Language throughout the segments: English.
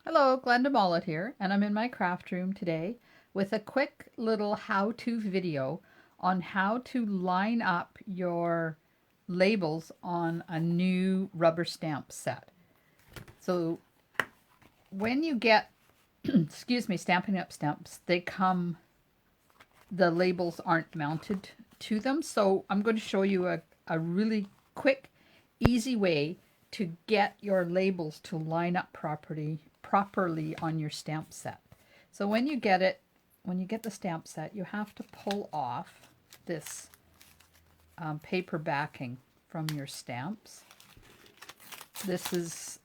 Hello, Glenda Mollet here, and I'm in my craft room today with a quick little how-to video on how to line up your labels on a new rubber stamp set. So when you get, excuse me, Stampin' Up! Stamps, the labels aren't mounted to them. So I'm going to show you a really quick, easy way to get your labels to line up properly on your stamp set. So when you get the stamp set, you have to pull off this paper backing from your stamps. This is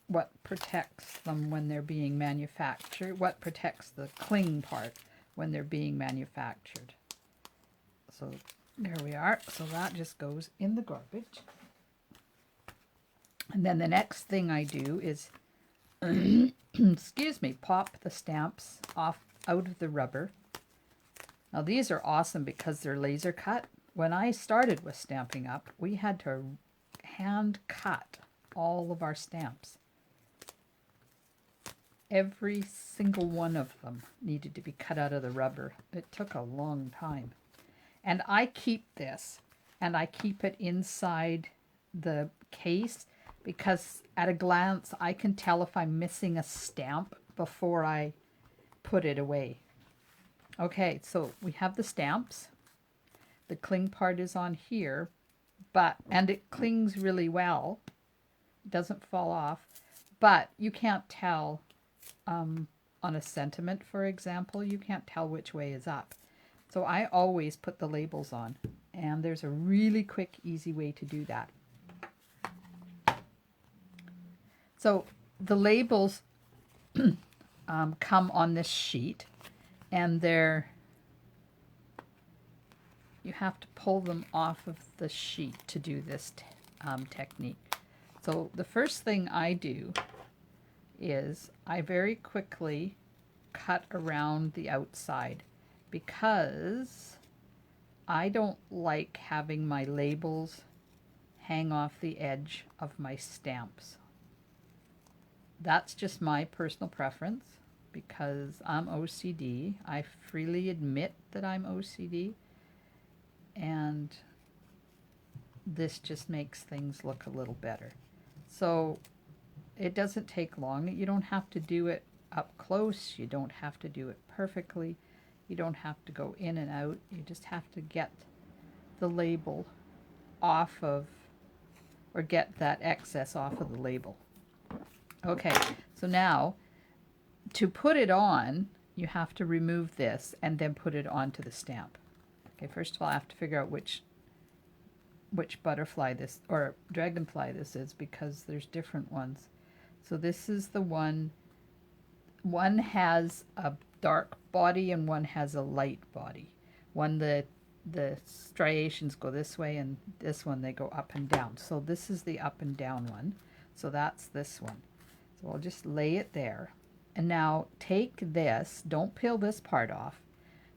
what protects them when they're being manufactured, what protects the cling part when they're being manufactured. So there we are. So that just goes in the garbage. And then the next thing I do is, excuse me, pop the stamps off out of the rubber. Now these are awesome because they're laser cut. When I started with Stampin' Up, we had to hand cut all of our stamps. Every single one of them needed to be cut out of the rubber. It took a long time. And I keep this, and I keep it inside the case because at a glance I can tell if I'm missing a stamp before I put it away. Okay, so we have the stamps. The cling part is on here, and it clings really well. It doesn't fall off, but you can't tell on a sentiment, for example, you can't tell which way is up. So I always put the labels on, and there's a really quick, easy way to do that. So the labels come on this sheet, and you have to pull them off of the sheet to do this technique. So the first thing I do is I very quickly cut around the outside because I don't like having my labels hang off the edge of my stamps. That's just my personal preference because I'm OCD. I freely admit that I'm OCD, and this just makes things look a little better. So it doesn't take long. You don't have to do it up close. You don't have to do it perfectly. You don't have to go in and out. You just have to get the label off of, or get that excess off of the label. Okay, so now to put it on, you have to remove this and then put it onto the stamp. Okay, first of all, I have to figure out which butterfly this, or dragonfly this is, because there's different ones. So this is the one has a dark body and one has a light body. One, the striations go this way, and this one they go up and down. So this is the up and down one. So that's this one. So I'll just lay it there. And now take this, don't peel this part off,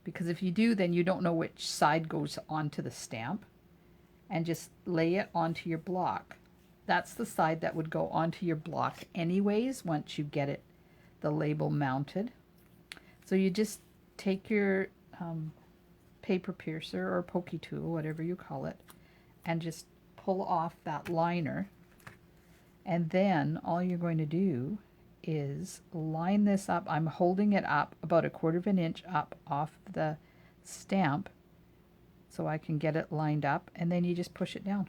because if you do, then you don't know which side goes onto the stamp, and just lay it onto your block. That's the side that would go onto your block anyways once you get the label mounted. So you just take your paper piercer or pokey tool, whatever you call it, and just pull off that liner. And then all you're going to do is line this up. I'm holding it up about 1/4 of an inch up off the stamp so I can get it lined up, and then you just push it down.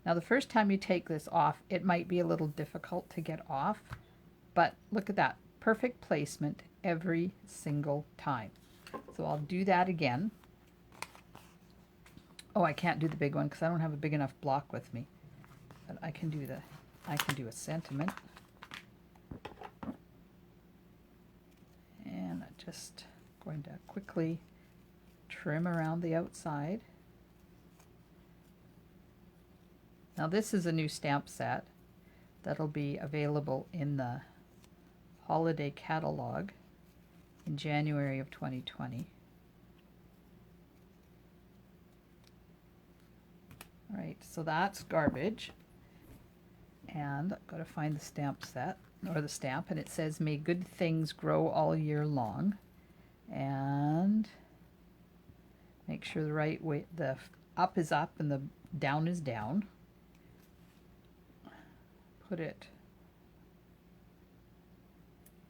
Now the first time you take this off, it might be a little difficult to get off, but look at that. Perfect placement every single time. So I'll do that again. Oh, I can't do the big one because I don't have a big enough block with me. But I can do a sentiment. And I'm just going to quickly trim around the outside. Now this is a new stamp set that'll be available in the holiday catalog in January of 2020. All right, so that's garbage. And I've got to find the stamp set. or the stamp, and it says, "May good things grow all year long." And make sure the right way, the up is up and the down is down. Put it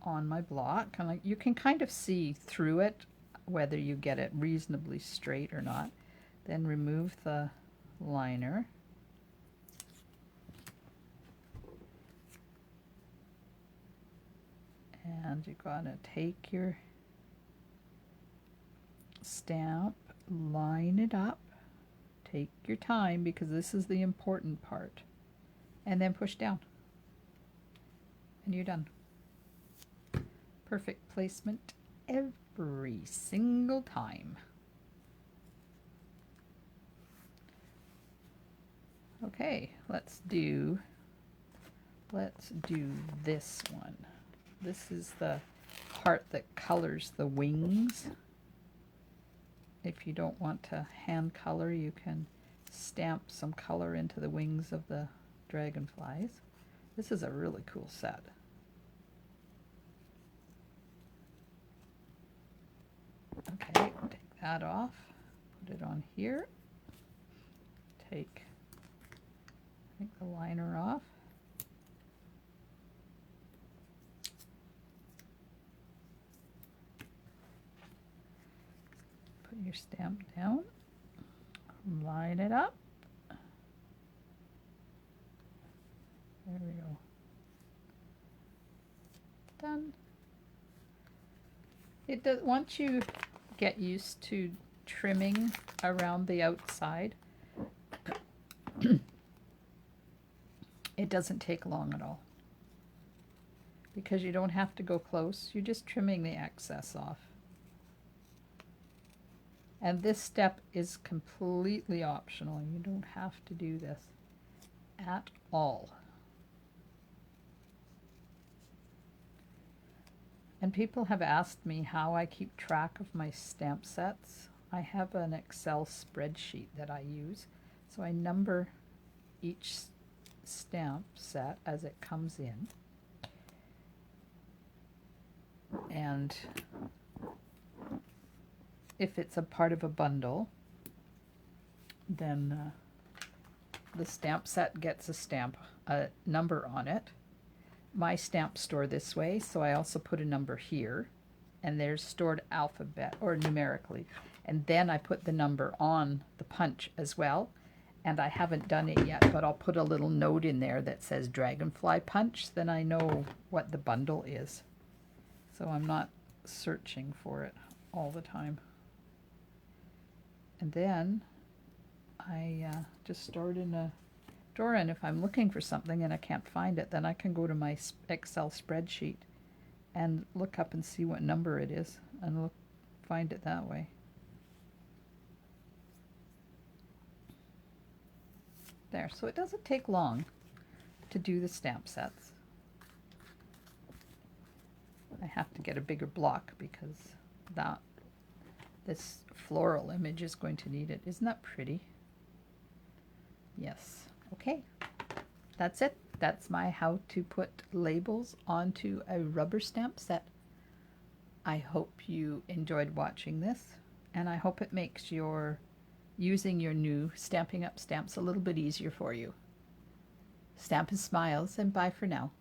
on my block, and you can kind of see through it whether you get it reasonably straight or not. Then remove the liner. And you're going to take your stamp, line it up, take your time because this is the important part, and then push down. And you're done. Perfect placement every single time. Okay, let's do this one. This is the part that colors the wings. If you don't want to hand color, you can stamp some color into the wings of the dragonflies. This is a really cool set. Okay, take that off, put it on here. Take the liner off. Put your stamp down, line it up. There we go. Done. It does, once you get used to trimming around the outside, it doesn't take long at all. Because you don't have to go close, you're just trimming the excess off. And this step is completely optional. You don't have to do this at all. And people have asked me how I keep track of my stamp sets. I have an Excel spreadsheet that I use. So I number each stamp set as it comes in. And if it's a part of a bundle, then the stamp set gets a number on it. My stamps store this way, so I also put a number here, and they're stored alphabet or numerically. And then I put the number on the punch as well. And I haven't done it yet, but I'll put a little note in there that says Dragonfly Punch. Then I know what the bundle is. So I'm not searching for it all the time. And then I just store it in a drawer, and if I'm looking for something and I can't find it, then I can go to my Excel spreadsheet and look up and see what number it is and find it that way. There, so it doesn't take long to do the stamp sets. I have to get a bigger block because this floral image is going to need it. Isn't that pretty? Yes. Okay, that's it. That's my how to put labels onto a rubber stamp set. I hope you enjoyed watching this, and I hope it makes using your new Stampin' Up! Stamps a little bit easier for you. Stamp and smiles, and bye for now.